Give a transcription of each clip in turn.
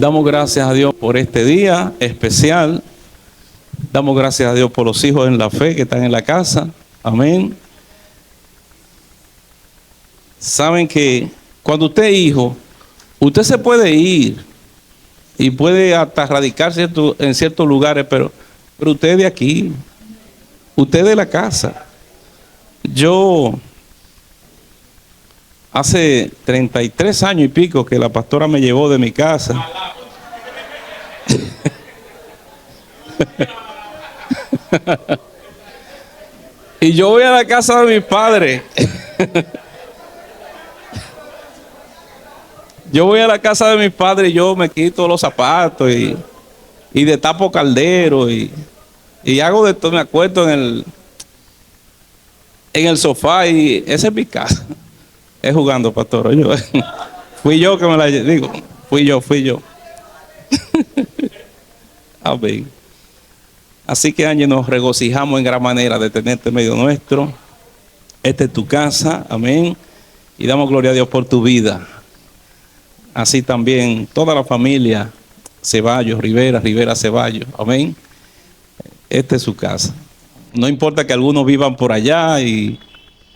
Damos gracias a Dios por este día especial. Damos gracias a Dios por los hijos en la fe que están en la casa. Amén. Saben que cuando usted es hijo, usted se puede ir y puede hasta radicarse en ciertos lugares, pero usted es de aquí, usted es de la casa. Yo, hace 33 años y pico que la pastora me llevó de mi casa. Y yo voy a la casa de mi padre. Yo voy a la casa de mi padre y yo me quito los zapatos y destapo caldero y hago de todo. Me acuesto en el sofá y esa es mi casa. Es jugando, pastor. Fui yo que me la digo. Fui yo. Amén. Así que, Ángel, nos regocijamos en gran manera de tenerte en medio nuestro. Esta es tu casa. Amén. Y damos gloria a Dios por tu vida. Así también toda la familia Ceballos, Rivera Ceballos. Amén. Esta es su casa. No importa que algunos vivan por allá y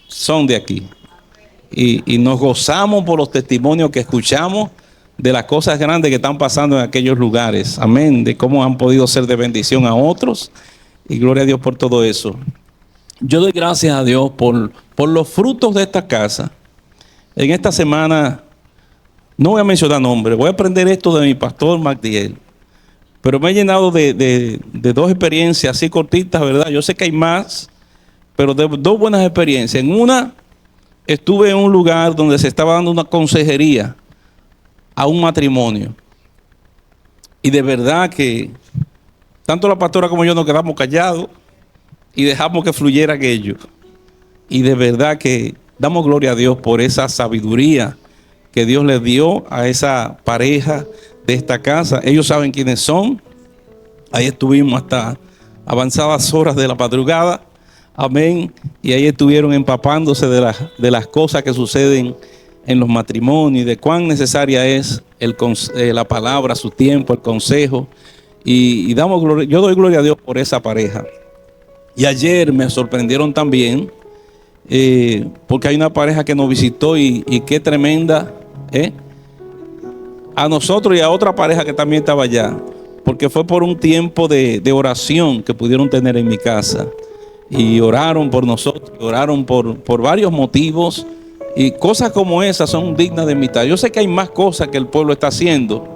son de aquí. Y nos gozamos por los testimonios que escuchamos de las cosas grandes que están pasando en aquellos lugares. Amén. De cómo han podido ser de bendición a otros. Y gloria a Dios por todo eso. Yo doy gracias a Dios por los frutos de esta casa. En esta semana, no voy a mencionar nombres, voy a aprender esto de mi pastor Magdiel. Pero me he llenado de dos experiencias así cortitas, ¿verdad? Yo sé que hay más, pero de dos buenas experiencias. En una, estuve en un lugar donde se estaba dando una consejería a un matrimonio. Y de verdad que tanto la pastora como yo nos quedamos callados y dejamos que fluyera aquello. Y de verdad que damos gloria a Dios por esa sabiduría que Dios les dio a esa pareja de esta casa. Ellos saben quiénes son. Ahí estuvimos hasta avanzadas horas de la madrugada. Amén. Y ahí estuvieron empapándose de las cosas que suceden en los matrimonios y de cuán necesaria es la palabra, su tiempo, el consejo. Y damos gloria, yo doy gloria a Dios por esa pareja. Y ayer me sorprendieron también, porque hay una pareja que nos visitó y qué tremenda, a nosotros y a otra pareja que también estaba allá, porque fue por un tiempo de oración que pudieron tener en mi casa. Y oraron por nosotros, oraron por varios motivos. Y cosas como esas son dignas de imitar. Yo sé que hay más cosas que el pueblo está haciendo.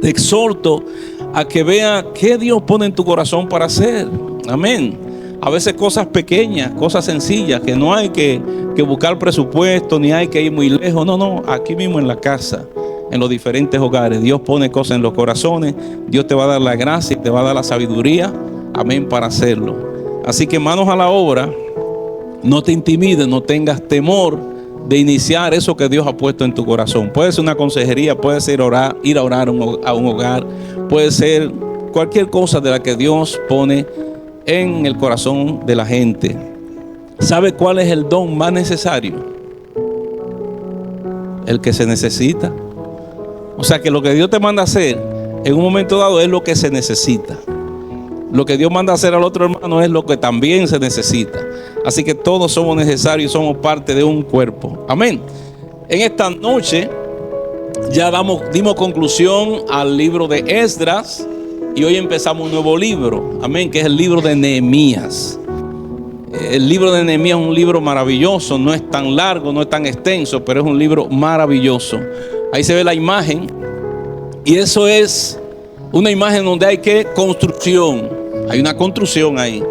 Te exhorto a que vea qué Dios pone en tu corazón para hacer. Amén. A veces cosas pequeñas, cosas sencillas, que no hay que buscar presupuesto, ni hay que ir muy lejos. No, aquí mismo en la casa, en los diferentes hogares. Dios pone cosas en los corazones. Dios te va a dar la gracia y te va a dar la sabiduría. Amén, para hacerlo. Así que manos a la obra. No te intimides, no tengas temor de iniciar eso que Dios ha puesto en tu corazón. Puede ser una consejería, puede ser ir a orar a un hogar, puede ser cualquier cosa de la que Dios pone en el corazón de la gente. ¿Sabe cuál es el don más necesario? El que se necesita. O sea que lo que Dios te manda a hacer en un momento dado es lo que se necesita. Lo que Dios manda a hacer al otro hermano es lo que también se necesita. Así que todos somos necesarios y somos parte de un cuerpo. Amén. En esta noche ya dimos conclusión al libro de Esdras y hoy empezamos un nuevo libro. Amén, que es el libro de Nehemías. El libro de Nehemías es un libro maravilloso. No es tan largo, no es tan extenso, pero es un libro maravilloso. Ahí se ve la imagen y eso es una imagen donde hay que construcción. Hay una construcción ahí.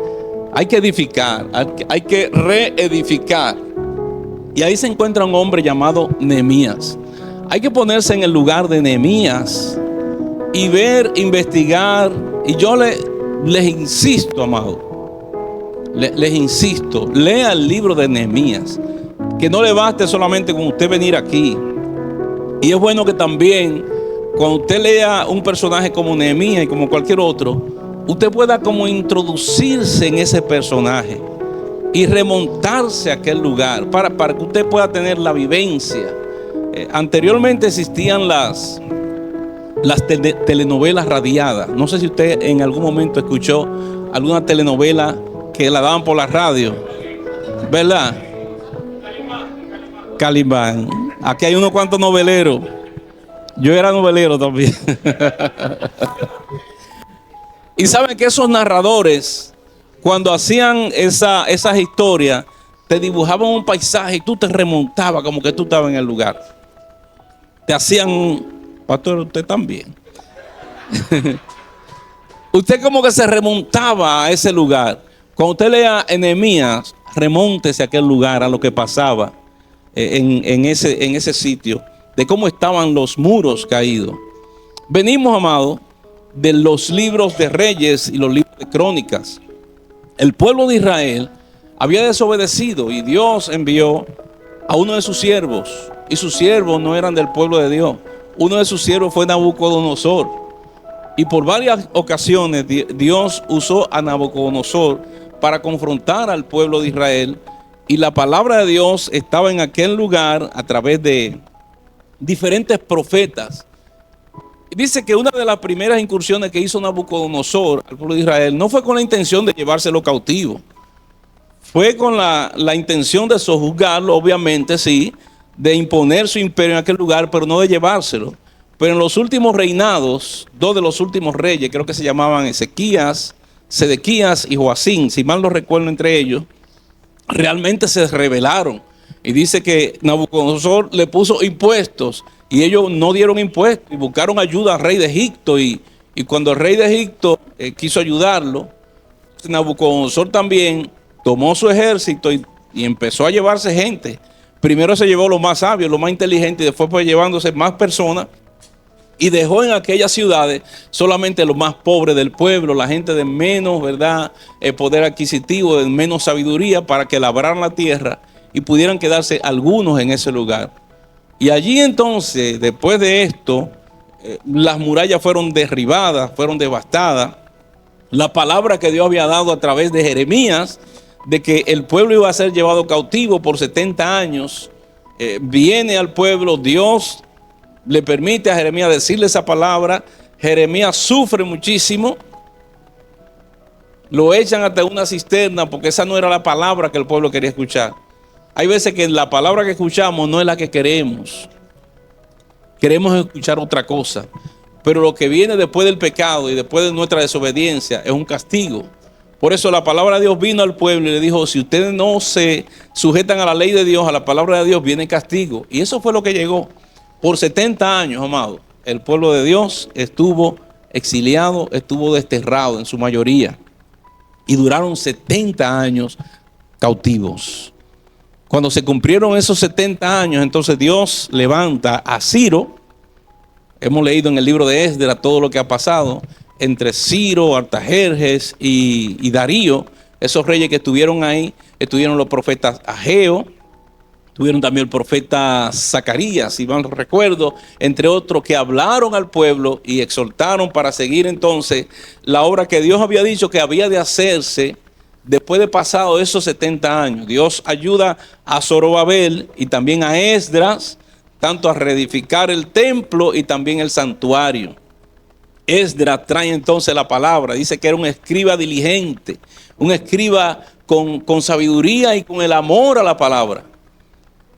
Hay que edificar, hay que reedificar. Y ahí se encuentra un hombre llamado Nehemías. Hay que ponerse en el lugar de Nehemías y ver, investigar. Y yo les insisto, amado, les insisto, lea el libro de Nehemías. Que no le baste solamente con usted venir aquí. Y es bueno que también, cuando usted lea un personaje como Nehemías y como cualquier otro, usted pueda como introducirse en ese personaje y remontarse a aquel lugar para que usted pueda tener la vivencia. Anteriormente existían las telenovelas radiadas. No sé si usted en algún momento escuchó alguna telenovela que la daban por la radio, ¿verdad? Calimán. Aquí hay unos cuantos noveleros. Yo era novelero también. Y saben que esos narradores, cuando hacían esas historias, te dibujaban un paisaje y tú te remontabas como que tú estabas en el lugar. Te hacían, pastor, usted también. Usted como que se remontaba a ese lugar. Cuando usted lea Nehemías, remóntese a aquel lugar, a lo que pasaba en ese sitio, de cómo estaban los muros caídos. Venimos, amados, de los libros de Reyes y los libros de Crónicas. El pueblo de Israel había desobedecido y Dios envió a uno de sus siervos, y sus siervos no eran del pueblo de Dios. Uno de sus siervos fue Nabucodonosor, y por varias ocasiones Dios usó a Nabucodonosor para confrontar al pueblo de Israel, y la palabra de Dios estaba en aquel lugar a través de diferentes profetas. Dice que una de las primeras incursiones que hizo Nabucodonosor al pueblo de Israel no fue con la intención de llevárselo cautivo. Fue con la intención de sojuzgarlo, obviamente, sí, de imponer su imperio en aquel lugar, pero no de llevárselo. Pero en los últimos reinados, dos de los últimos reyes, creo que se llamaban Ezequías, Sedequías y Joacín, si mal no recuerdo entre ellos, realmente se rebelaron. Y dice que Nabucodonosor le puso impuestos y ellos no dieron impuestos y buscaron ayuda al rey de Egipto. Y cuando el rey de Egipto quiso ayudarlo, Nabucodonosor también tomó su ejército y empezó a llevarse gente. Primero se llevó lo más sabio, lo más inteligente, y después fue llevándose más personas, y dejó en aquellas ciudades solamente los más pobres del pueblo, la gente de menos, ¿verdad?, poder adquisitivo, de menos sabiduría, para que labraran la tierra y pudieran quedarse algunos en ese lugar. Y allí entonces, después de esto, las murallas fueron derribadas, fueron devastadas. La palabra que Dios había dado a través de Jeremías, de que el pueblo iba a ser llevado cautivo por 70 años, viene al pueblo, Dios le permite a Jeremías decirle esa palabra. Jeremías sufre muchísimo, lo echan hasta una cisterna porque esa no era la palabra que el pueblo quería escuchar. Hay veces que la palabra que escuchamos no es la que queremos escuchar otra cosa, pero lo que viene después del pecado y después de nuestra desobediencia es un castigo. Por eso la palabra de Dios vino al pueblo y le dijo: si ustedes no se sujetan a la ley de Dios, a la palabra de Dios, viene castigo. Y eso fue lo que llegó. Por 70 años, amado, el pueblo de Dios estuvo exiliado, estuvo desterrado en su mayoría. Y duraron 70 años cautivos. Cuando se cumplieron esos 70 años, entonces Dios levanta a Ciro. Hemos leído en el libro de Esdras todo lo que ha pasado entre Ciro, Artajerjes y Darío. Esos reyes que estuvieron ahí, estuvieron los profetas Ageo, tuvieron también el profeta Zacarías, si mal recuerdo, entre otros, que hablaron al pueblo y exhortaron para seguir entonces la obra que Dios había dicho que había de hacerse después de pasado esos 70 años. Dios ayuda a Zorobabel y también a Esdras, tanto a reedificar el templo y también el santuario. Esdras trae entonces la palabra, dice que era un escriba diligente, un escriba con sabiduría y con el amor a la palabra.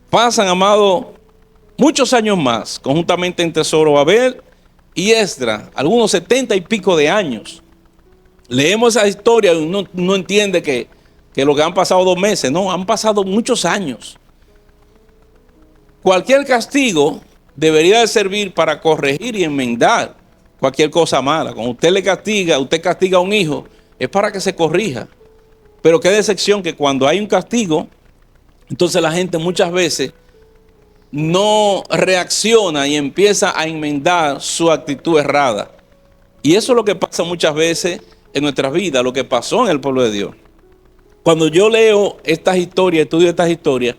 Pasan, amado, muchos años más, conjuntamente entre Zorobabel y Esdras, algunos 70 y pico de años. Leemos esa historia y uno no entiende que lo que han pasado 2 meses, no, han pasado muchos años. Cualquier castigo debería de servir para corregir y enmendar cualquier cosa mala. Cuando usted castiga a un hijo, es para que se corrija. Pero qué decepción que cuando hay un castigo, entonces la gente muchas veces no reacciona y empieza a enmendar su actitud errada. Y eso es lo que pasa muchas veces en nuestras vidas, lo que pasó en el pueblo de Dios. Cuando yo leo estas historias, estudio estas historias,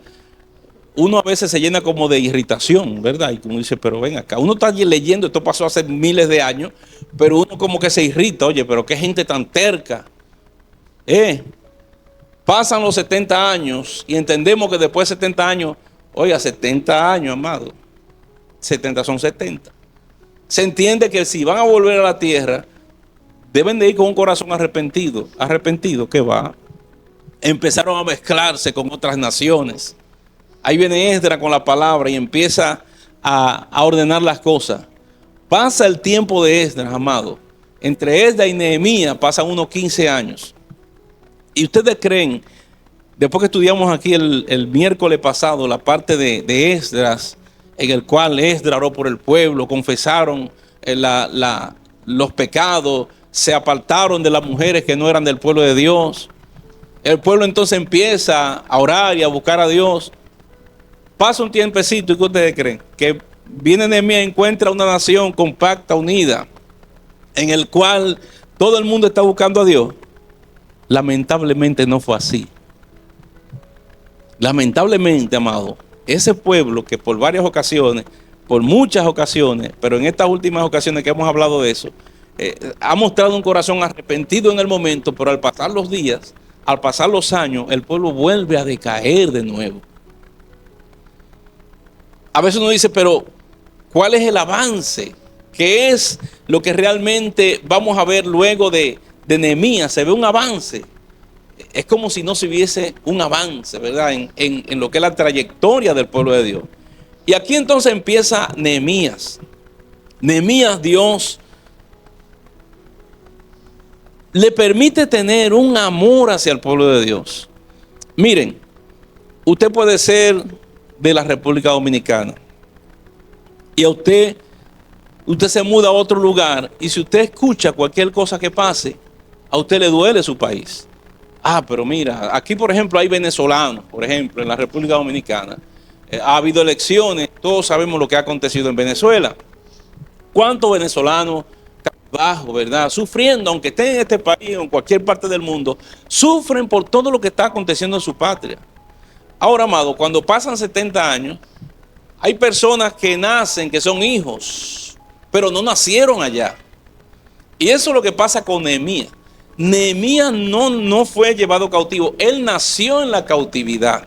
uno a veces se llena como de irritación, ¿verdad? Y como dice, pero ven acá, uno está leyendo, esto pasó hace miles de años, pero uno como que se irrita. Oye, pero qué gente tan terca. Pasan los 70 años y entendemos que después de 70 años, oiga, 70 años, amado, 70 son 70. Se entiende que si van a volver a la tierra, deben de ir con un corazón arrepentido. Arrepentido, ¿qué va? Empezaron a mezclarse con otras naciones. Ahí viene Esdras con la palabra y empieza a ordenar las cosas. Pasa el tiempo de Esdras, amado. Entre Esdras y Nehemías pasan unos 15 años. ¿Y ustedes creen, después que estudiamos aquí el miércoles pasado, la parte de Esdras, en el cual Esdras oró por el pueblo, confesaron los pecados, se apartaron de las mujeres que no eran del pueblo de Dios? El pueblo entonces empieza a orar y a buscar a Dios. Pasa un tiempecito, ¿y qué ustedes creen? Que viene Nehemías y encuentra una nación compacta, unida, en el cual todo el mundo está buscando a Dios. Lamentablemente no fue así. Lamentablemente, amado, ese pueblo que por varias ocasiones, por muchas ocasiones, pero en estas últimas ocasiones que hemos hablado de eso, ha mostrado un corazón arrepentido en el momento, pero al pasar los días, al pasar los años, el pueblo vuelve a decaer de nuevo. A veces uno dice, pero ¿cuál es el avance? ¿Qué es lo que realmente vamos a ver luego de Nehemías? Se ve un avance. Es como si no se viese un avance, ¿verdad? En lo que es la trayectoria del pueblo de Dios. Y aquí entonces empieza Nehemías. Nehemías, Dios le permite tener un amor hacia el pueblo de Dios. Miren, usted puede ser de la República Dominicana y a usted se muda a otro lugar, y si usted escucha cualquier cosa que pase, a usted le duele su país. Pero mira, aquí por ejemplo hay venezolanos, por ejemplo, en la República Dominicana. Ha habido elecciones, todos sabemos lo que ha acontecido en Venezuela. ¿Cuántos venezolanos bajo, verdad, sufriendo, aunque estén en este país o en cualquier parte del mundo, sufren por todo lo que está aconteciendo en su patria? Ahora, amado, cuando pasan 70 años, hay personas que nacen, que son hijos, pero no nacieron allá. Y eso es lo que pasa con Nehemías. Nehemías no fue llevado cautivo, él nació en la cautividad.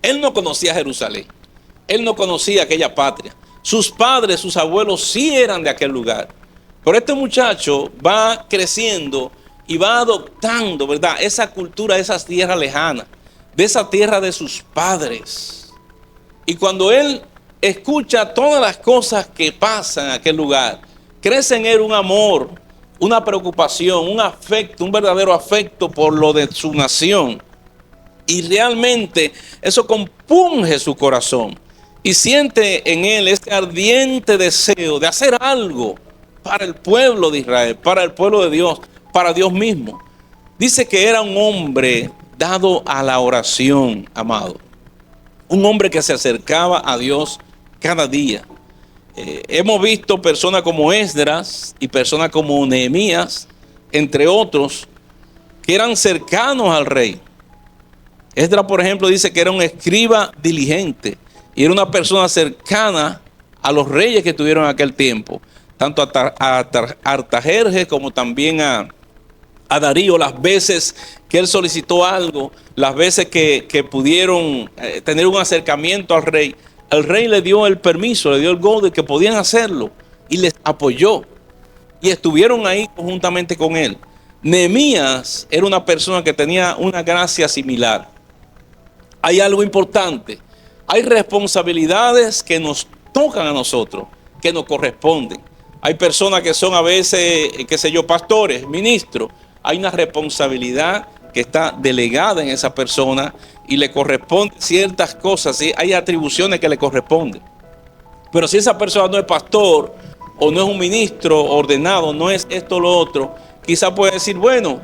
Él no conocía Jerusalén, él no conocía aquella patria. Sus padres, sus abuelos sí eran de aquel lugar. Pero este muchacho va creciendo y va adoptando, ¿verdad?, esa cultura de esas tierras lejanas, de esa tierra de sus padres. Y cuando él escucha todas las cosas que pasan en aquel lugar, crece en él un amor, una preocupación, un afecto, un verdadero afecto por lo de su nación. Y realmente eso compunge su corazón y siente en él ese ardiente deseo de hacer algo para el pueblo de Israel, para el pueblo de Dios, para Dios mismo. Dice que era un hombre dado a la oración, amado. Un hombre que se acercaba a Dios cada día. Hemos visto personas como Esdras y personas como Nehemías, entre otros, que eran cercanos al rey. Esdras, por ejemplo, dice que era un escriba diligente y era una persona cercana a los reyes que tuvieron en aquel tiempo, tanto a Artajerjes como también a Darío. Las veces que él solicitó algo, las veces que pudieron tener un acercamiento al rey, el rey le dio el permiso, le dio el go de que podían hacerlo y les apoyó y estuvieron ahí conjuntamente con él. Nehemías era una persona que tenía una gracia similar. Hay algo importante, hay responsabilidades que nos tocan a nosotros, que nos corresponden. Hay personas que son a veces, qué sé yo, pastores, ministros. Hay una responsabilidad que está delegada en esa persona y le corresponden ciertas cosas, ¿sí? Hay atribuciones que le corresponden. Pero si esa persona no es pastor o no es un ministro ordenado, no es esto o lo otro, quizá puede decir, bueno,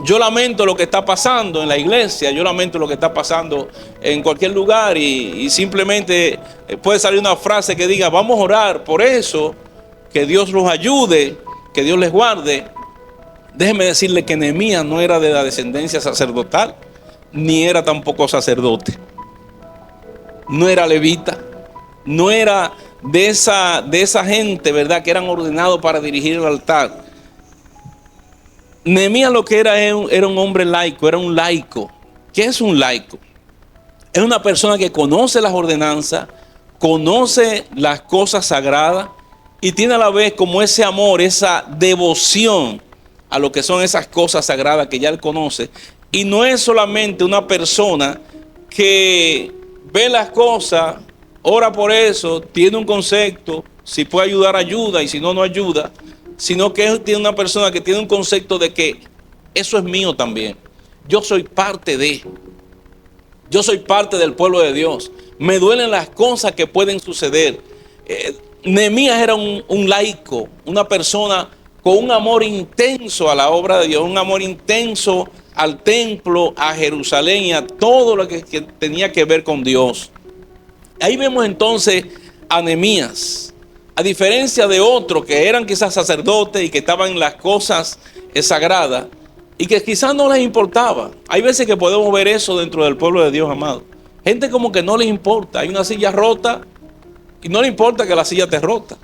yo lamento lo que está pasando en la iglesia, yo lamento lo que está pasando en cualquier lugar, y simplemente puede salir una frase que diga, vamos a orar por eso, que Dios los ayude, que Dios les guarde. Déjeme decirle que Nehemías no era de la descendencia sacerdotal, ni era tampoco sacerdote, no era levita, no era de esa gente, ¿verdad?, que eran ordenados para dirigir el altar. Nehemías lo que era un hombre laico, era un laico. ¿Qué es un laico? Es una persona que conoce las ordenanzas, conoce las cosas sagradas y tiene a la vez como ese amor, esa devoción a lo que son esas cosas sagradas que ya él conoce. Y no es solamente una persona que ve las cosas, ora por eso, tiene un concepto, si puede ayudar, ayuda, y si no, no ayuda, sino que él tiene una persona que tiene un concepto de que eso es mío también. Yo soy parte del pueblo de Dios. Me duelen las cosas que pueden suceder. Nehemías era un laico, una persona con un amor intenso a la obra de Dios, un amor intenso al templo, a Jerusalén y a todo lo que tenía que ver con Dios. Ahí vemos entonces a Nehemías, a diferencia de otros que eran quizás sacerdotes y que estaban en las cosas sagradas y que quizás no les importaba. Hay veces que podemos ver eso dentro del pueblo de Dios, amado. Gente como que no les importa. Hay una silla rota y no le importa que la silla esté rota.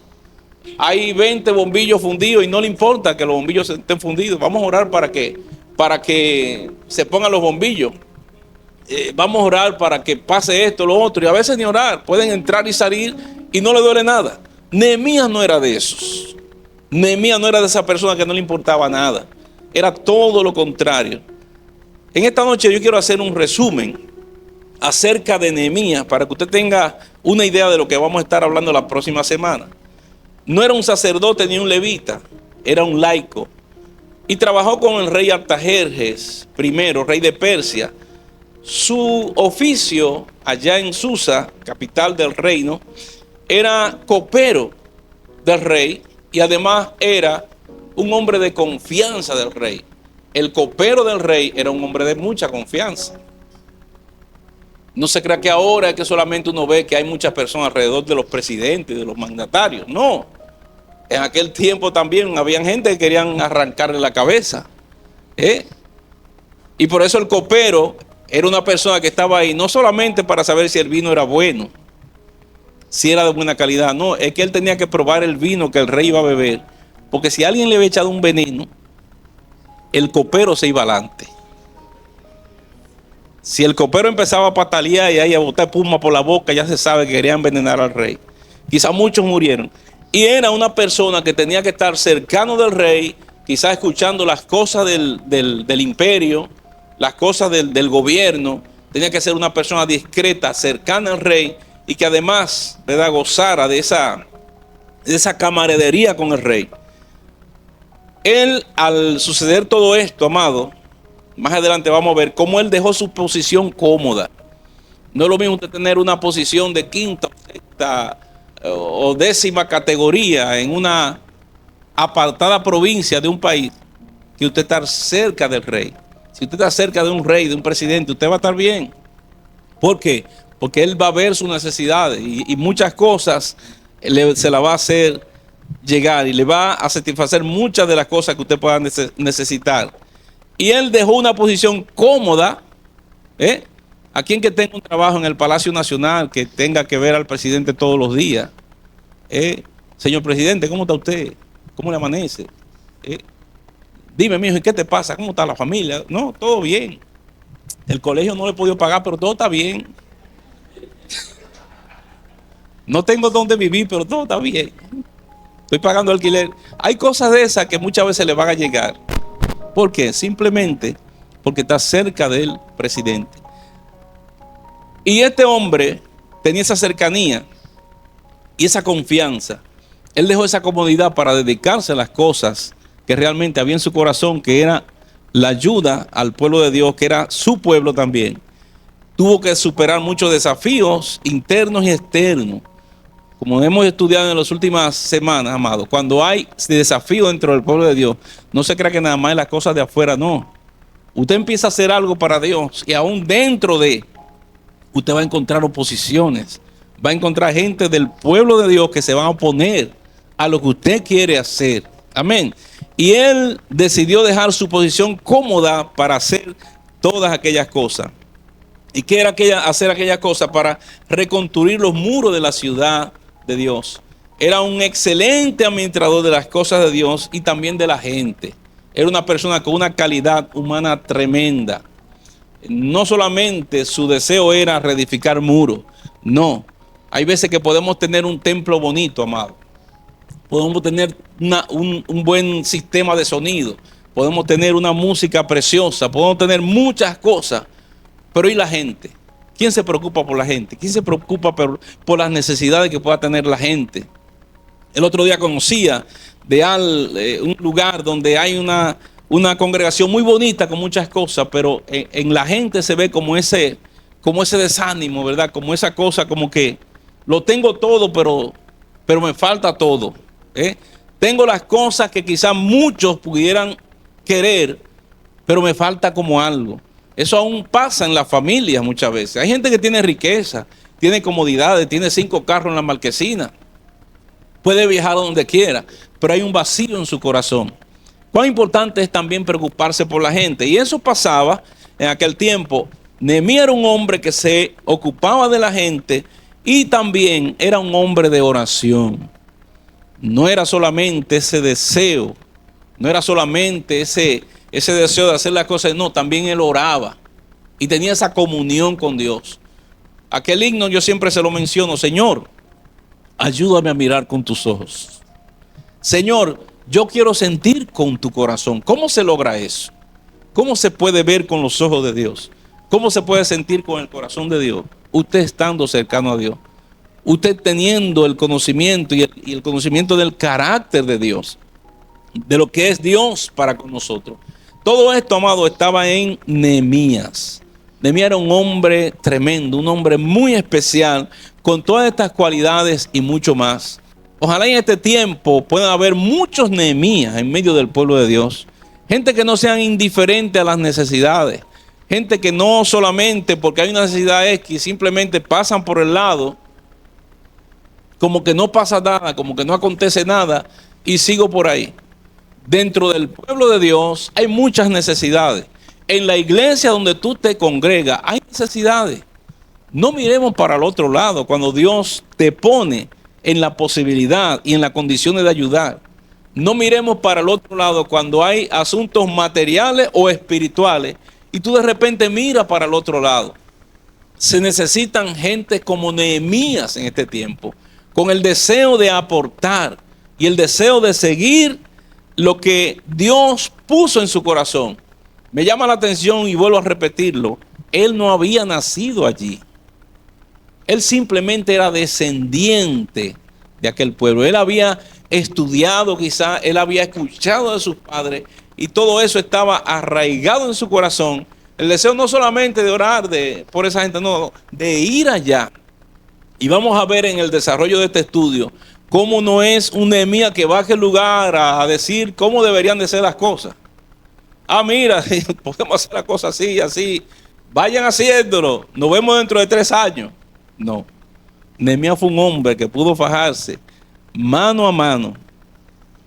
Hay 20 bombillos fundidos y no le importa que los bombillos estén fundidos. Vamos a orar para que se pongan los bombillos. Vamos a orar para que pase esto, lo otro. Y a veces ni orar. Pueden entrar y salir y no le duele nada. Nehemías no era de esos. Nehemías no era de esa persona que no le importaba nada. Era todo lo contrario. En esta noche yo quiero hacer un resumen acerca de Nehemías para que usted tenga una idea de lo que vamos a estar hablando la próxima semana. No era un sacerdote ni un levita, era un laico. Y trabajó con el rey Artajerjes I, rey de Persia. Su oficio allá en Susa, capital del reino, era copero del rey y además era un hombre de confianza del rey. El copero del rey era un hombre de mucha confianza. No se crea que ahora es que solamente uno ve que hay muchas personas alrededor de los presidentes, de los mandatarios. No. En aquel tiempo también había gente que querían arrancarle la cabeza. Y por eso el copero era una persona que estaba ahí, no solamente para saber si el vino era bueno, si era de buena calidad. No, es que él tenía que probar el vino que el rey iba a beber. Porque si alguien le había echado un veneno, el copero se iba adelante. Si el copero empezaba a patalear y ahí a botar espuma por la boca, ya se sabe que querían envenenar al rey. Quizás muchos murieron. Y era una persona que tenía que estar cercano del rey, quizás escuchando las cosas del imperio, las cosas del gobierno. Tenía que ser una persona discreta, cercana al rey y que además, ¿verdad?, gozara de esa camaradería con el rey. Él, al suceder todo esto, amado, más adelante vamos a ver cómo él dejó su posición cómoda. No es lo mismo usted tener una posición de quinta, sexta o décima categoría en una apartada provincia de un país que usted estar cerca del rey. Si usted está cerca de un rey, de un presidente, usted va a estar bien. ¿Por qué? Porque él va a ver sus necesidades y muchas cosas se la va a hacer llegar y le va a satisfacer muchas de las cosas que usted pueda necesitar. Y él dejó una posición cómoda, a quien que tenga un trabajo en el Palacio Nacional, que tenga que ver al presidente todos los días. Señor presidente, ¿cómo está usted? ¿Cómo le amanece? Dime, mijo, ¿y qué te pasa? ¿Cómo está la familia? No, todo bien. El colegio no le he podido pagar, pero todo está bien. No tengo dónde vivir, pero todo está bien. Estoy pagando alquiler. Hay cosas de esas que muchas veces le van a llegar. ¿Por qué? Simplemente porque está cerca del presidente. Y este hombre tenía esa cercanía y esa confianza. Él dejó esa comodidad para dedicarse a las cosas que realmente había en su corazón, que era la ayuda al pueblo de Dios, que era su pueblo también. Tuvo que superar muchos desafíos internos y externos. Como hemos estudiado en las últimas semanas, amados, cuando hay desafío dentro del pueblo de Dios, no se crea que nada más es las cosas de afuera, no. Usted empieza a hacer algo para Dios y aún dentro de, usted va a encontrar oposiciones, va a encontrar gente del pueblo de Dios que se van a oponer a lo que usted quiere hacer. Amén. Y él decidió dejar su posición cómoda para hacer todas aquellas cosas. ¿Y qué era hacer aquellas cosas? Para reconstruir los muros de la ciudad de Dios. Era un excelente administrador de las cosas de Dios y también de la gente. Era una persona con una calidad humana tremenda. No solamente su deseo era reedificar muros, no. Hay veces que podemos tener un templo bonito, amado. Podemos tener un buen sistema de sonido. Podemos tener una música preciosa. Podemos tener muchas cosas. Pero ¿y la gente? ¿Quién se preocupa por la gente? ¿Quién se preocupa por las necesidades que pueda tener la gente? El otro día conocía un lugar donde hay una congregación muy bonita con muchas cosas, pero en la gente se ve como ese desánimo, ¿verdad? Como esa cosa, como que lo tengo todo, pero me falta todo. Tengo las cosas que quizás muchos pudieran querer, pero me falta como algo. Eso aún pasa en las familias muchas veces. Hay gente que tiene riqueza, tiene comodidades, tiene 5 carros en la marquesina, puede viajar a donde quiera, pero hay un vacío en su corazón. Cuán importante es también preocuparse por la gente. Y eso pasaba en aquel tiempo. Nehemías era un hombre que se ocupaba de la gente y también era un hombre de oración. No era solamente ese deseo, no era solamente ese deseo de hacer las cosas, no, también él oraba y tenía esa comunión con Dios. Aquel himno yo siempre se lo menciono: Señor, ayúdame a mirar con tus ojos. Señor, yo quiero sentir con tu corazón. ¿Cómo se logra eso? ¿Cómo se puede ver con los ojos de Dios? ¿Cómo se puede sentir con el corazón de Dios? Usted estando cercano a Dios. Usted teniendo el conocimiento y el conocimiento del carácter de Dios, de lo que es Dios para con nosotros. Todo esto, amado, estaba en Nehemías. Nehemías era un hombre tremendo, un hombre muy especial, con todas estas cualidades y mucho más. Ojalá en este tiempo puedan haber muchos Nehemías en medio del pueblo de Dios. Gente que no sean indiferentes a las necesidades. Gente que no solamente porque hay una necesidad X, simplemente pasan por el lado, como que no pasa nada, como que no acontece nada y sigo por ahí. Dentro del pueblo de Dios hay muchas necesidades. En la iglesia donde tú te congregas hay necesidades. No miremos para el otro lado cuando Dios te pone en la posibilidad y en las condiciones de ayudar. No miremos para el otro lado cuando hay asuntos materiales o espirituales y tú de repente miras para el otro lado. Se necesitan gente como Nehemías en este tiempo, con el deseo de aportar y el deseo de seguir lo que Dios puso en su corazón. Me llama la atención y vuelvo a repetirlo: él no había nacido allí. Él simplemente era descendiente de aquel pueblo. Él había estudiado, quizás él había escuchado de sus padres y todo eso estaba arraigado en su corazón. El deseo no solamente de orar por esa gente, no, de ir allá. Y vamos a ver en el desarrollo de este estudio cómo no es un Nehemías que va a aquel lugar a decir cómo deberían de ser las cosas. Ah, mira, podemos hacer las cosas así, así. Vayan haciéndolo. Nos vemos dentro de 3 años. No. Nehemías fue un hombre que pudo fajarse mano a mano,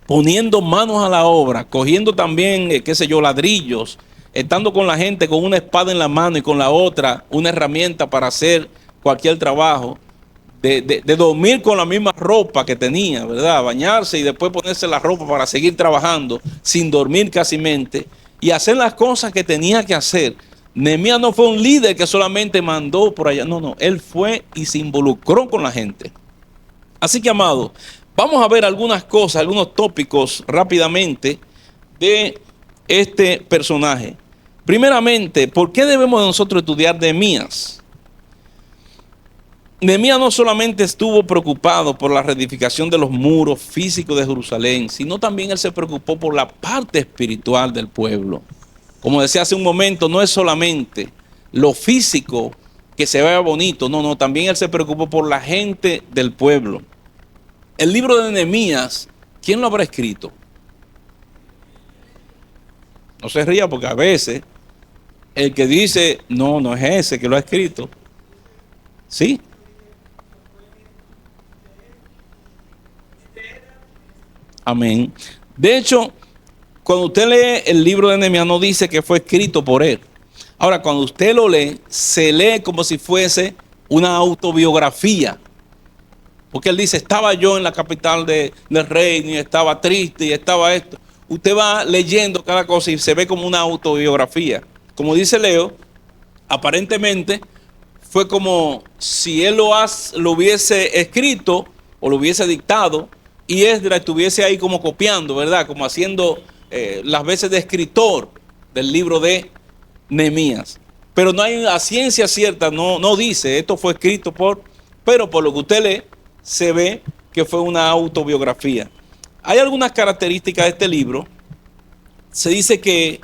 poniendo manos a la obra, cogiendo también, qué sé yo, ladrillos, estando con la gente con una espada en la mano y con la otra una herramienta para hacer cualquier trabajo. De dormir con la misma ropa que tenía, ¿verdad? Bañarse y después ponerse la ropa para seguir trabajando sin dormir casi mente y hacer las cosas que tenía que hacer. Nehemías no fue un líder que solamente mandó por allá, no, él fue y se involucró con la gente. Así que, amado, vamos a ver algunas cosas, algunos tópicos rápidamente de este personaje. Primeramente, ¿por qué debemos nosotros estudiar Nehemías? Nehemías no solamente estuvo preocupado por la reedificación de los muros físicos de Jerusalén, sino también él se preocupó por la parte espiritual del pueblo. Como decía hace un momento, no es solamente lo físico que se vea bonito, no, también él se preocupó por la gente del pueblo. El libro de Nehemías, ¿quién lo habrá escrito? No se ría porque a veces el que dice, no es ese que lo ha escrito. ¿Sí? Amén. De hecho, cuando usted lee el libro de Nehemías, no dice que fue escrito por él. Ahora, cuando usted lo lee, se lee como si fuese una autobiografía. Porque él dice, estaba yo en la capital del reino y estaba triste y estaba esto. Usted va leyendo cada cosa y se ve como una autobiografía. Como dice Leo, aparentemente fue como si él lo hubiese escrito o lo hubiese dictado y Esdras estuviese ahí como copiando, ¿verdad? Como haciendo las veces de escritor del libro de Nehemías. Pero no hay a ciencia cierta, no dice, esto fue escrito pero por lo que usted lee, se ve que fue una autobiografía. Hay algunas características de este libro. Se dice que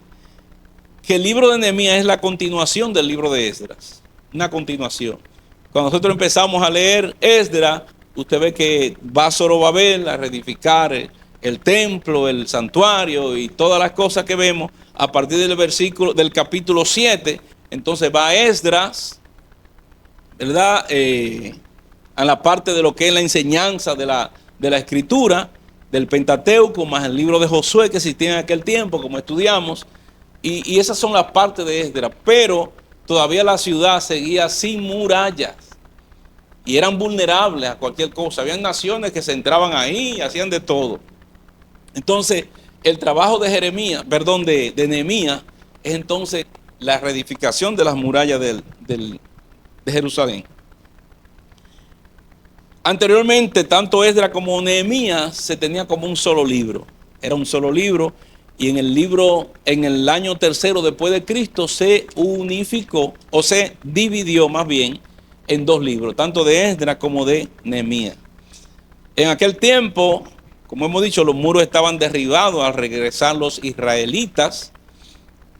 el libro de Nehemías es la continuación del libro de Esdras, una continuación. Cuando nosotros empezamos a leer Esdras, usted ve que va Zorobabel a reedificar el templo, el santuario y todas las cosas que vemos a partir del capítulo 7. Entonces va Esdras, ¿verdad? A la parte de lo que es la enseñanza de la escritura, del Pentateuco, más el libro de Josué que existía en aquel tiempo, como estudiamos. Y esas son las partes de Esdras, pero todavía la ciudad seguía sin murallas y eran vulnerables a cualquier cosa. Habían naciones que se entraban ahí y hacían de todo. Entonces, el trabajo de Nehemías es entonces la reedificación de las murallas de Jerusalén. Anteriormente, tanto Esdras como Nehemías se tenía como un solo libro. Era un solo libro. Y en el año tercero después de Cristo, se unificó, o se dividió más bien, en dos libros, tanto de Esdras como de Nehemías. En aquel tiempo, como hemos dicho, los muros estaban derribados al regresar los israelitas,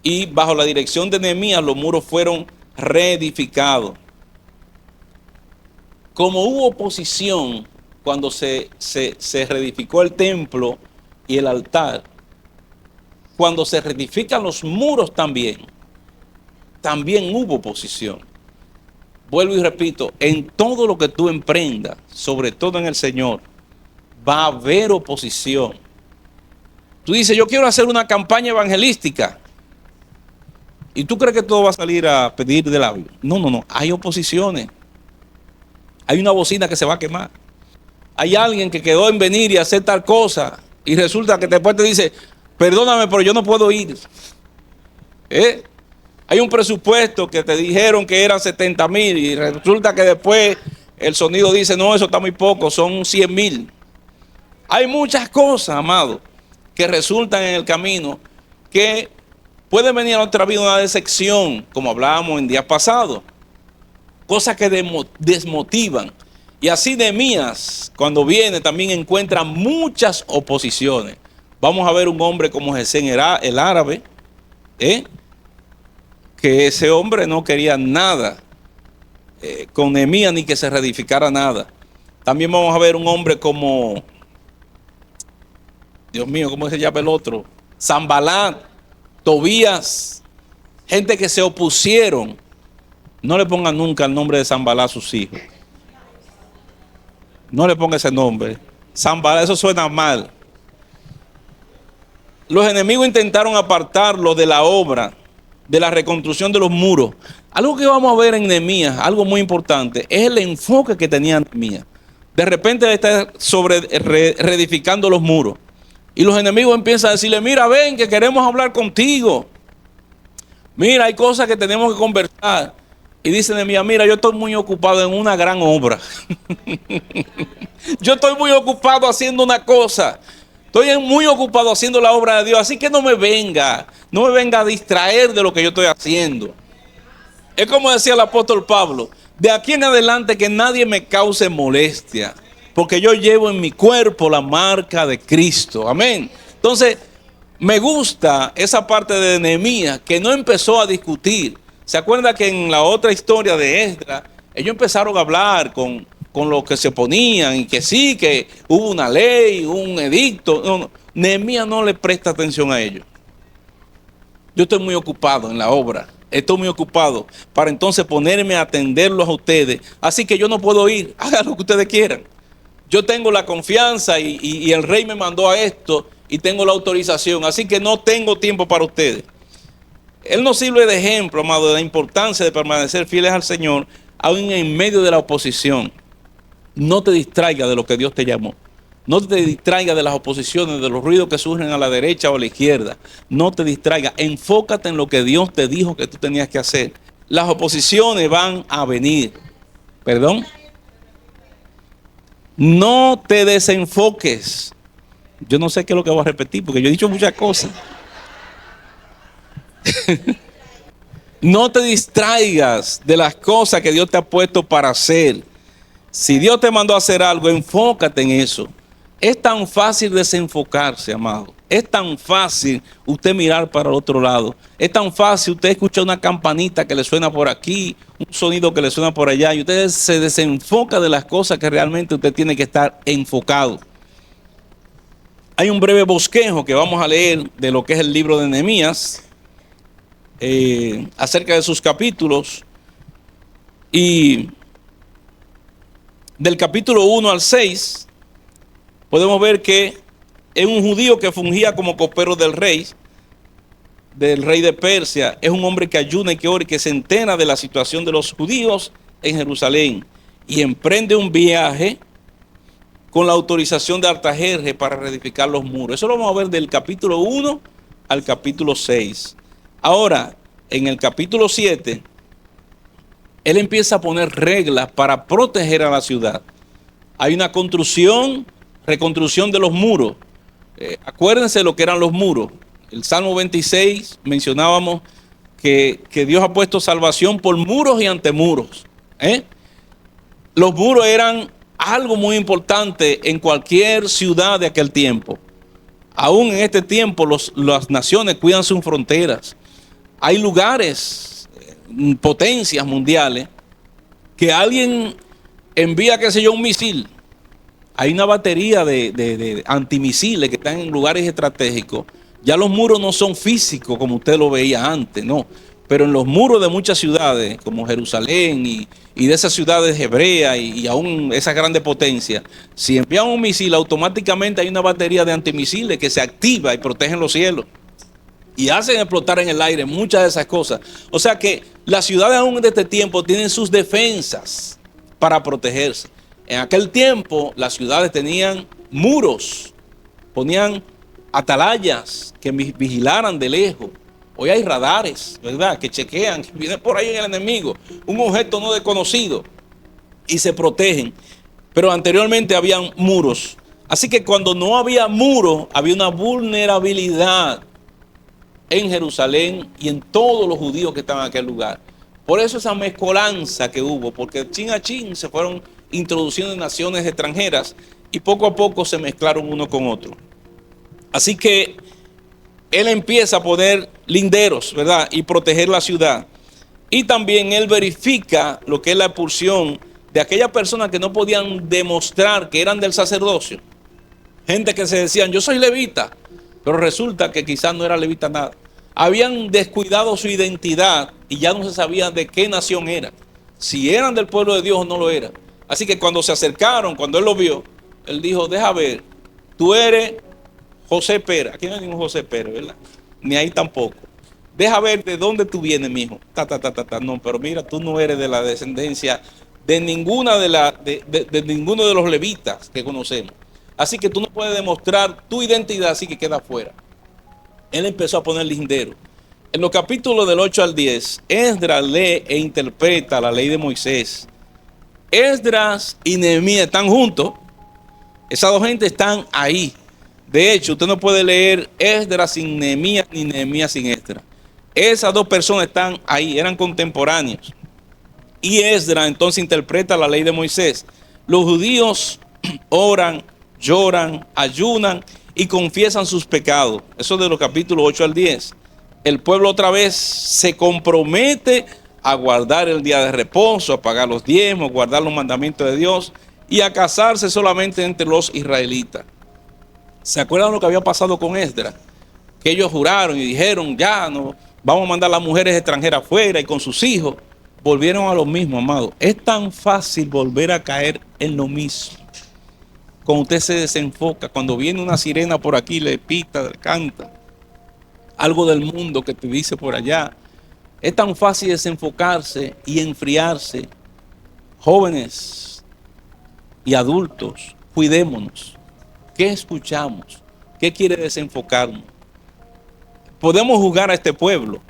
y bajo la dirección de Nehemías los muros fueron reedificados. Como hubo oposición cuando se reedificó el templo y el altar, cuando se reedifican los muros también hubo oposición. Vuelvo y repito, en todo lo que tú emprendas, sobre todo en el Señor, va a haber oposición. Tú dices, yo quiero hacer una campaña evangelística, y tú crees que todo va a salir a pedir de labio. No, hay oposiciones. Hay una bocina que se va a quemar. Hay alguien que quedó en venir y hacer tal cosa, y resulta que después te dice, perdóname, pero yo no puedo ir. Hay un presupuesto que te dijeron que eran 70,000 y resulta que después el sonido dice, no, eso está muy poco, son 100,000. Hay muchas cosas, amado, que resultan en el camino que pueden venir a nuestra vida una decepción, como hablábamos en días pasados. Cosas que desmotivan. Y así Nehemías, cuando viene, también encuentra muchas oposiciones. Vamos a ver un hombre como Gesén el árabe, que ese hombre no quería nada con Nehemías, ni que se reedificara nada. También vamos a ver un hombre como, Dios mío, ¿cómo se llama el otro? Sanbalat, Tobías, gente que se opusieron. No le pongan nunca el nombre de Sanbalat a sus hijos. No le ponga ese nombre. Sanbalat, eso suena mal. Los enemigos intentaron apartarlo de la obra, de la reconstrucción de los muros. Algo que vamos a ver en Nehemías, algo muy importante, es el enfoque que tenía Nehemías. De repente está reedificando los muros. Y los enemigos empiezan a decirle, mira, ven que queremos hablar contigo. Mira, hay cosas que tenemos que conversar. Y dice Nehemías, mira, yo estoy muy ocupado en una gran obra. Yo estoy muy ocupado haciendo una cosa. Estoy muy ocupado haciendo la obra de Dios. Así que no me venga a distraer de lo que yo estoy haciendo. Es como decía el apóstol Pablo, de aquí en adelante que nadie me cause molestia, porque yo llevo en mi cuerpo la marca de Cristo. Amén. Entonces, me gusta esa parte de Nehemías, que no empezó a discutir. ¿Se acuerda que en la otra historia de Esdras, ellos empezaron a hablar con los que se oponían y que sí, que hubo una ley, un edicto? No. Nehemías no le presta atención a ellos. Yo estoy muy ocupado en la obra. Estoy muy ocupado para entonces ponerme a atenderlos a ustedes. Así que yo no puedo ir. Hagan lo que ustedes quieran. Yo tengo la confianza y el rey me mandó a esto y tengo la autorización. Así que no tengo tiempo para ustedes. Él nos sirve de ejemplo, amado, de la importancia de permanecer fieles al Señor, aún en medio de la oposición. No te distraigas de lo que Dios te llamó. No te distraigas de las oposiciones, de los ruidos que surgen a la derecha o a la izquierda. No te distraigas. Enfócate en lo que Dios te dijo que tú tenías que hacer. las oposiciones van a venir. Perdón. No te desenfoques. Yo no sé qué es lo que voy a repetir porque yo he dicho muchas cosas. No te distraigas de las cosas que Dios te ha puesto para hacer. Si Dios te mandó a hacer algo, enfócate en eso. Es tan fácil desenfocarse, amado. Es tan fácil usted mirar para el otro lado. Es tan fácil usted escuchar una campanita que le suena por aquí, un sonido que le suena por allá, y usted se desenfoca de las cosas que realmente usted tiene que estar enfocado. Hay un breve bosquejo que vamos a leer de lo que es el libro de Nehemías, acerca de sus capítulos, y del capítulo 1 al 6 podemos ver que es un judío que fungía como copero del rey de Persia. Es un hombre que ayuna y que ora y que se entera de la situación de los judíos en Jerusalén y emprende un viaje con la autorización de Artajerjes para reedificar los muros. Eso lo vamos a ver del capítulo 1 al capítulo 6. Ahora, en el capítulo 7, él empieza a poner reglas para proteger a la ciudad. Hay una reconstrucción de los muros. Acuérdense lo que eran los muros. El Salmo 26 mencionábamos que Dios ha puesto salvación por muros y antemuros. Los muros eran algo muy importante en cualquier ciudad de aquel tiempo. Aún en este tiempo las naciones cuidan sus fronteras. Hay lugares, potencias mundiales, que alguien envía, qué sé yo, un misil. Hay una batería de antimisiles que están en lugares estratégicos. Ya los muros no son físicos como usted lo veía antes, no. Pero en los muros de muchas ciudades, como Jerusalén y de esas ciudades hebreas y aún esas grandes potencias, si envían un misil, automáticamente hay una batería de antimisiles que se activa y protegen los cielos. Y hacen explotar en el aire muchas de esas cosas. O sea que las ciudades aún de este tiempo tienen sus defensas para protegerse. En aquel tiempo las ciudades tenían muros, ponían atalayas que vigilaran de lejos. Hoy hay radares, ¿verdad?, que chequean, que viene por ahí el enemigo, un objeto no desconocido, y se protegen. Pero anteriormente habían muros. Así que cuando no había muros, había una vulnerabilidad en Jerusalén y en todos los judíos que estaban en aquel lugar. Por eso esa mezcolanza que hubo, porque chin a chin se fueron introduciendo en naciones extranjeras y poco a poco se mezclaron uno con otro. Así que él empieza a poner linderos, ¿verdad?, y proteger la ciudad. Y también él verifica lo que es la expulsión de aquellas personas que no podían demostrar que eran del sacerdocio. Gente que se decían, yo soy levita, pero resulta que quizás no era levita nada. Habían descuidado su identidad y ya no se sabía de qué nación eran, si eran del pueblo de Dios o no lo eran. Así que cuando se acercaron, cuando él lo vio, él dijo, deja ver, tú eres José Pérez. Aquí no hay ningún José Pérez, ¿verdad? Ni ahí tampoco. Deja ver de dónde tú vienes, mijo. No, pero mira, tú no eres de la descendencia de ninguna de ninguno de los levitas que conocemos. Así que tú no puedes demostrar tu identidad, así que queda fuera. Él empezó a poner lindero. En los capítulos del 8 al 10, Esdras lee e interpreta la ley de Moisés. Esdras y Nehemías están juntos. Esas dos gentes están ahí. De hecho, usted no puede leer Esdras sin Nehemías ni Nehemías sin Esdras. Esas dos personas están ahí, eran contemporáneos. Y Esdras entonces interpreta la ley de Moisés. Los judíos oran, lloran, ayunan y confiesan sus pecados. Eso es de los capítulos 8 al 10. El pueblo otra vez se compromete a guardar el día de reposo, a pagar los diezmos, a guardar los mandamientos de Dios y a casarse solamente entre los israelitas. ¿Se acuerdan lo que había pasado con Esdras? Que ellos juraron y dijeron, ya no, vamos a mandar a las mujeres extranjeras afuera y con sus hijos. Volvieron a lo mismo, amado. Es tan fácil volver a caer en lo mismo. Cuando usted se desenfoca, cuando viene una sirena por aquí, le pita, le canta, algo del mundo que te dice por allá. Es tan fácil desenfocarse y enfriarse. Jóvenes y adultos, cuidémonos. ¿Qué escuchamos? ¿Qué quiere desenfocarnos? Podemos juzgar a este pueblo,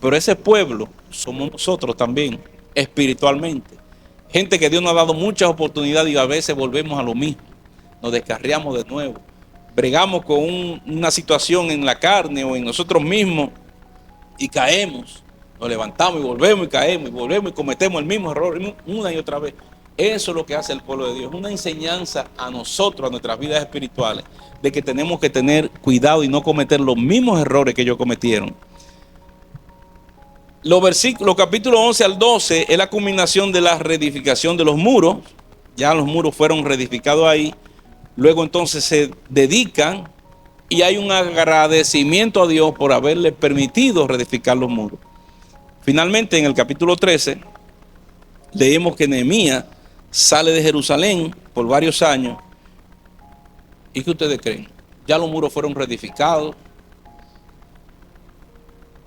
Pero ese pueblo somos nosotros también, espiritualmente. Gente que Dios nos ha dado muchas oportunidades y a veces volvemos a lo mismo. Nos descarriamos de nuevo. Bregamos con una situación en la carne o en nosotros mismos y caemos. Nos levantamos y volvemos y caemos y volvemos y cometemos el mismo error una y otra vez. Eso es lo que hace el pueblo de Dios. Una enseñanza a nosotros, a nuestras vidas espirituales, de que tenemos que tener cuidado y no cometer los mismos errores que ellos cometieron. Los capítulos 11 al 12 es la culminación de la reedificación de los muros. Ya los muros fueron reedificados ahí. Luego entonces se dedican y hay un agradecimiento a Dios por haberle permitido reedificar los muros. Finalmente, en el capítulo 13, leemos que Nehemías sale de Jerusalén por varios años. ¿Y qué ustedes creen? Ya los muros fueron reedificados.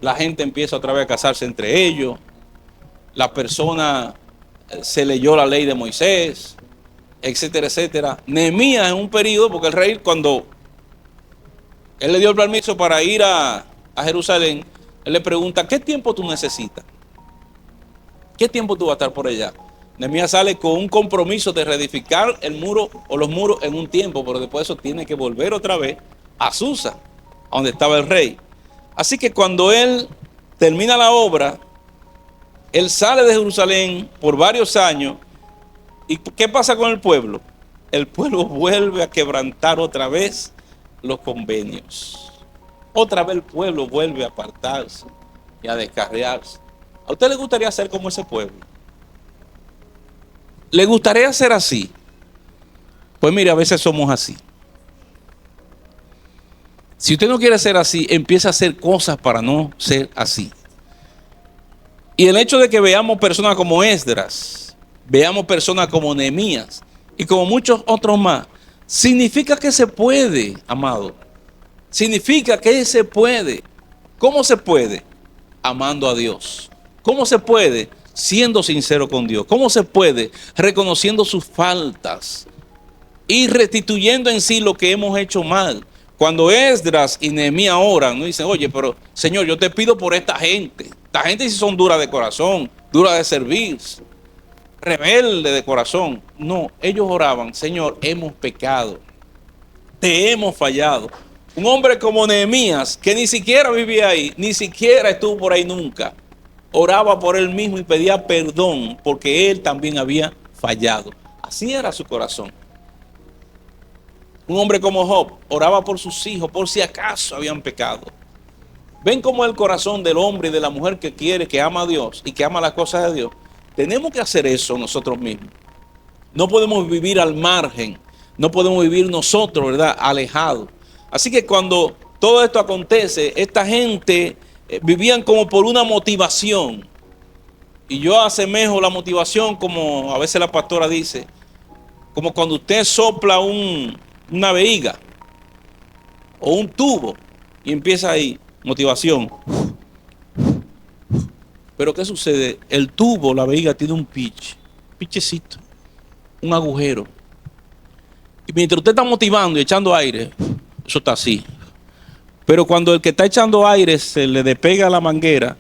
La gente empieza otra vez a casarse entre ellos. La persona se leyó la ley de Moisés, etcétera, etcétera. Nehemías en un periodo, porque el rey, cuando él le dio el permiso para ir a Jerusalén, él le pregunta, ¿qué tiempo tú necesitas? ¿Qué tiempo tú vas a estar por allá? Nehemías sale con un compromiso de reedificar el muro o los muros en un tiempo, pero después de eso tiene que volver otra vez a Susa, a donde estaba el rey. Así que cuando él termina la obra, él sale de Jerusalén por varios años. ¿Y qué pasa con el pueblo? El pueblo vuelve a quebrantar otra vez los convenios. Otra vez el pueblo vuelve a apartarse y a descarriarse. ¿A usted le gustaría ser como ese pueblo? ¿Le gustaría ser así? Pues mire, a veces somos así. Si usted no quiere ser así, empieza a hacer cosas para no ser así. Y el hecho de que veamos personas como Esdras, veamos personas como Nehemías y como muchos otros más, significa que se puede, amado. Significa que se puede. ¿Cómo se puede? Amando a Dios. ¿Cómo se puede? Siendo sincero con Dios. ¿Cómo se puede? Reconociendo sus faltas y restituyendo en sí lo que hemos hecho mal. Cuando Esdras y Nehemías oran, no dicen, oye, pero Señor, yo te pido por esta gente. Esta gente sí son duras de corazón, duras de servir, rebeldes de corazón. No, ellos oraban, Señor, hemos pecado, te hemos fallado. Un hombre como Nehemías, que ni siquiera vivía ahí, ni siquiera estuvo por ahí nunca, oraba por él mismo y pedía perdón porque él también había fallado. Así era su corazón. Un hombre como Job oraba por sus hijos, por si acaso habían pecado. Ven cómo el corazón del hombre y de la mujer que quiere, que ama a Dios y que ama las cosas de Dios. Tenemos que hacer eso nosotros mismos. No podemos vivir al margen, no podemos vivir nosotros, ¿verdad?, alejados. Así que cuando todo esto acontece, esta gente vivían como por una motivación. Y yo asemejo la motivación como a veces la pastora dice, como cuando usted sopla una vejiga o un tubo y empieza ahí, motivación. Pero ¿qué sucede? El tubo, la vejiga tiene un pichecito, un agujero. Y mientras usted está motivando y echando aire, eso está así. Pero cuando el que está echando aire se le despega la manguera,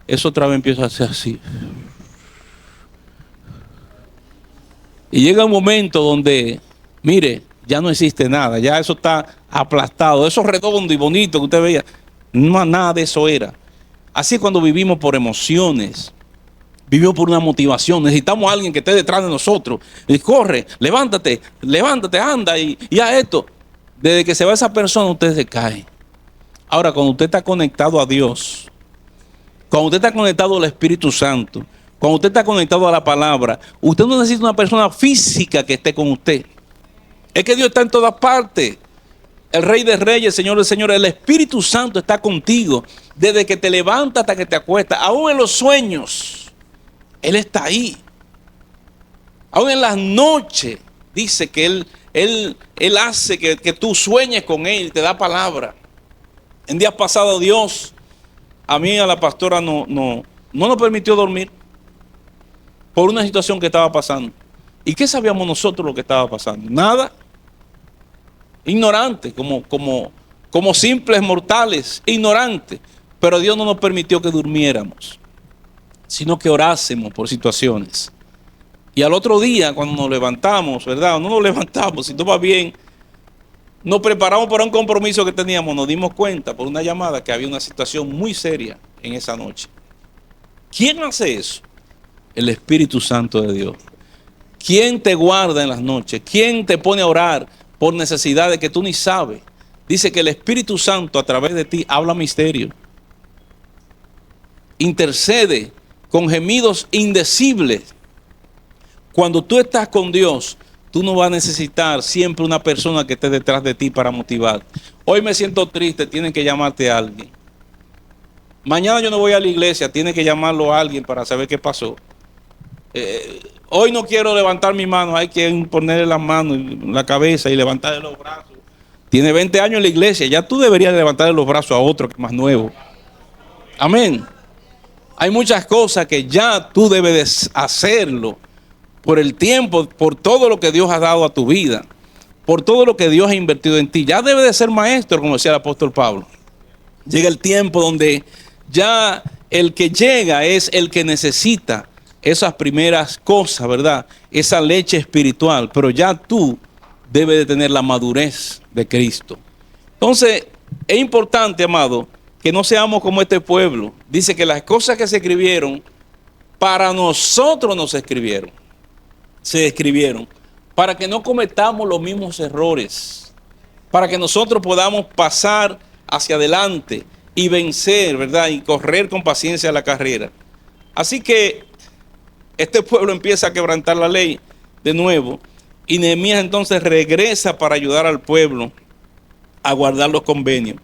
eso otra vez empieza a ser así. Y llega un momento donde, mire, ya no existe nada, ya eso está aplastado, eso redondo y bonito que usted veía, no, nada de eso era. Así es cuando vivimos por emociones, vivimos por una motivación, necesitamos a alguien que esté detrás de nosotros, y corre, levántate, anda y haz esto. Desde que se va esa persona, usted se cae. Ahora, cuando usted está conectado a Dios, cuando usted está conectado al Espíritu Santo, cuando usted está conectado a la palabra, usted no necesita una persona física que esté con usted. Es que Dios está en todas partes. El Rey de Reyes, Señor de Señores, el Espíritu Santo está contigo desde que te levantas hasta que te acuestas. Aún en los sueños, Él está ahí. Aún en las noches, dice que Él hace que tú sueñes con Él, te da palabra. En días pasados Dios, a mí, a la pastora, no nos permitió dormir por una situación que estaba pasando. ¿Y qué sabíamos nosotros lo que estaba pasando? Nada. Ignorantes, como simples mortales, ignorantes. Pero Dios no nos permitió que durmiéramos, sino que orásemos por situaciones. Y al otro día, cuando nos levantamos, ¿verdad? O no nos levantamos, si todo va bien, nos preparamos para un compromiso que teníamos, nos dimos cuenta por una llamada que había una situación muy seria en esa noche. ¿Quién hace eso? El Espíritu Santo de Dios. ¿Quién te guarda en las noches? ¿Quién te pone a orar por necesidades que tú ni sabes? Dice que el Espíritu Santo a través de ti habla misterio. Intercede con gemidos indecibles. Cuando tú estás con Dios, tú no vas a necesitar siempre una persona que esté detrás de ti para motivar. Hoy me siento triste, tienen que llamarte a alguien. Mañana yo no voy a la iglesia, tiene que llamarlo a alguien para saber qué pasó. Hoy no quiero levantar mi mano, hay que ponerle las manos en la cabeza y levantarle los brazos. Tiene 20 años en la iglesia, ya tú deberías levantarle los brazos a otro que es más nuevo. Amén. Hay muchas cosas que ya tú debes hacerlo por el tiempo, por todo lo que Dios ha dado a tu vida, por todo lo que Dios ha invertido en ti. Ya debe de ser maestro, como decía el apóstol Pablo. Llega el tiempo donde ya el que llega es el que necesita esas primeras cosas, ¿verdad? Esa leche espiritual, pero ya tú debes de tener la madurez de Cristo. Entonces, es importante, amado, que no seamos como este pueblo. Dice que las cosas que se escribieron, para nosotros no se escribieron. Se escribieron para que no cometamos los mismos errores, para que nosotros podamos pasar hacia adelante y vencer, ¿verdad? Y correr con paciencia la carrera. Así que este pueblo empieza a quebrantar la ley de nuevo y Nehemías entonces regresa para ayudar al pueblo a guardar los convenios.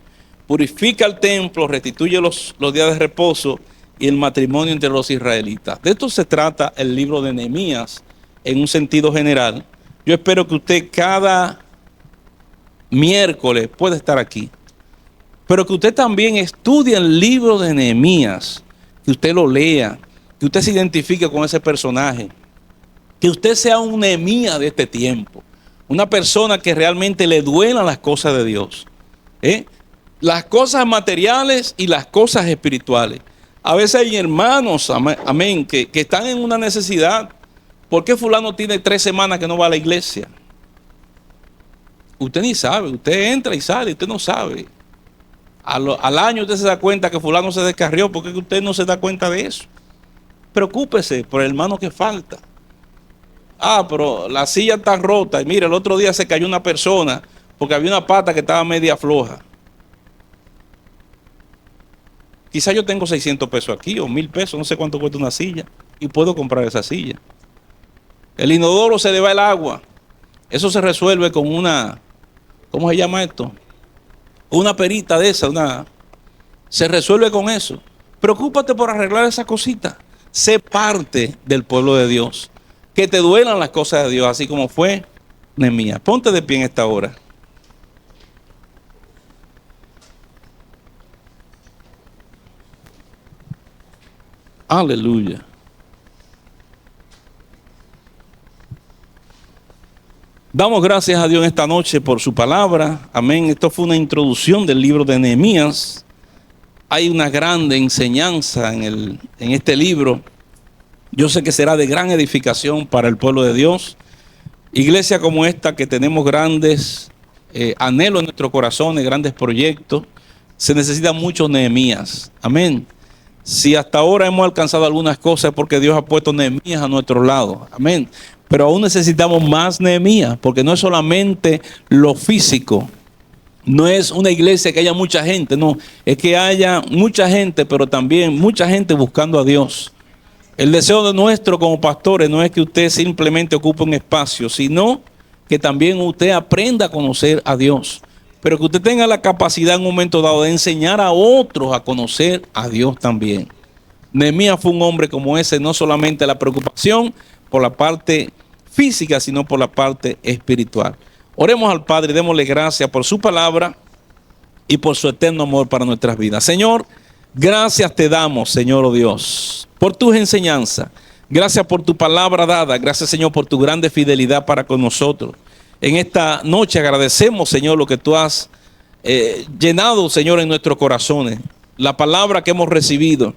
Purifica el templo, restituye los días de reposo y el matrimonio entre los israelitas. De esto se trata el libro de Nehemías en un sentido general. Yo espero que usted cada miércoles pueda estar aquí, pero que usted también estudie el libro de Nehemías, que usted lo lea, que usted se identifique con ese personaje, que usted sea un Nehemías de este tiempo, una persona que realmente le duelan las cosas de Dios, las cosas materiales y las cosas espirituales. A veces hay hermanos, amén, que están en una necesidad. ¿Por qué fulano tiene 3 semanas que no va a la iglesia? Usted ni sabe, usted entra y sale, usted no sabe. Al año usted se da cuenta que fulano se descarrió, ¿por qué usted no se da cuenta de eso? Preocúpese por el hermano que falta. Ah, pero la silla está rota. Y mira, el otro día se cayó una persona porque había una pata que estaba media floja. Quizá yo tengo 600 pesos aquí o 1000 pesos, no sé cuánto cuesta una silla y puedo comprar esa silla. El inodoro se le va el agua. Eso se resuelve con una, ¿cómo se llama esto? Una perita de esa, se resuelve con eso. Preocúpate por arreglar esa cosita. Sé parte del pueblo de Dios. Que te duelan las cosas de Dios, así como fue Nehemías. Ponte de pie en esta hora. Aleluya. Damos gracias a Dios en esta noche por su palabra. Amén. Esto fue una introducción del libro de Nehemías. Hay una grande enseñanza en este libro. Yo sé que será de gran edificación para el pueblo de Dios. Iglesia como esta, que tenemos grandes anhelos en nuestros corazones, grandes proyectos, se necesitan muchos Nehemías. Amén. Si hasta ahora hemos alcanzado algunas cosas es porque Dios ha puesto Nehemías a nuestro lado. Amén. Pero aún necesitamos más Nehemías, porque no es solamente lo físico. No es una iglesia que haya mucha gente, no. Es que haya mucha gente, pero también mucha gente buscando a Dios. El deseo de nuestro como pastores no es que usted simplemente ocupe un espacio, sino que también usted aprenda a conocer a Dios. Pero que usted tenga la capacidad en un momento dado de enseñar a otros a conocer a Dios también. Nehemías fue un hombre como ese, no solamente la preocupación por la parte física, sino por la parte espiritual. Oremos al Padre y démosle gracias por su palabra y por su eterno amor para nuestras vidas. Señor, gracias te damos, Señor, oh Dios, por tus enseñanzas. Gracias por tu palabra dada. Gracias, Señor, por tu grande fidelidad para con nosotros. En esta noche agradecemos, Señor, lo que tú has llenado, Señor, en nuestros corazones. la palabra que hemos recibido,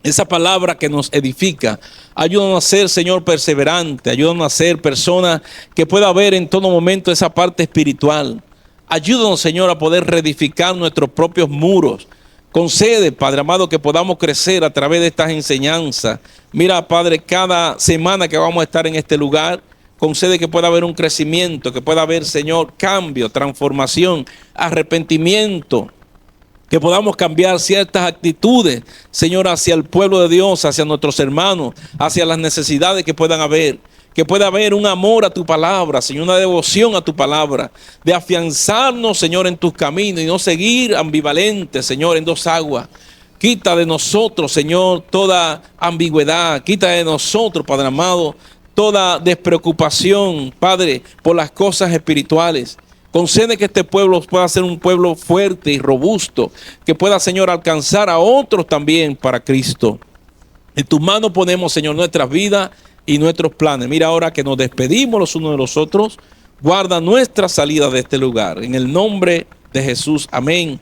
esa palabra que nos edifica. Ayúdanos a ser, Señor, perseverante. Ayúdanos a ser personas que pueda ver en todo momento esa parte espiritual. Ayúdanos, Señor, a poder reedificar nuestros propios muros. Concede, Padre amado, que podamos crecer a través de estas enseñanzas. Mira, Padre, cada semana que vamos a estar en este lugar, concede que pueda haber un crecimiento, que pueda haber, Señor, cambio, transformación, arrepentimiento. Que podamos cambiar ciertas actitudes, Señor, hacia el pueblo de Dios, hacia nuestros hermanos, hacia las necesidades que puedan haber. Que pueda haber un amor a tu palabra, Señor, una devoción a tu palabra, de afianzarnos, Señor, en tus caminos y no seguir ambivalentes, Señor, en dos aguas. Quita de nosotros, Señor, toda ambigüedad. Quita de nosotros, Padre amado, toda despreocupación, Padre, por las cosas espirituales. Concede que este pueblo pueda ser un pueblo fuerte y robusto, que pueda, Señor, alcanzar a otros también para Cristo. En tus manos ponemos, Señor, nuestras vidas y nuestros planes. Mira ahora que nos despedimos los unos de los otros. Guarda nuestra salida de este lugar. En el nombre de Jesús. Amén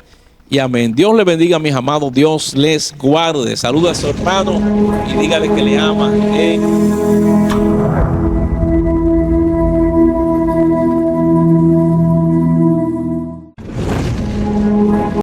y amén. Dios le bendiga, mis amados. Dios les guarde. Saluda a su hermano y dígale que le ama. Amén.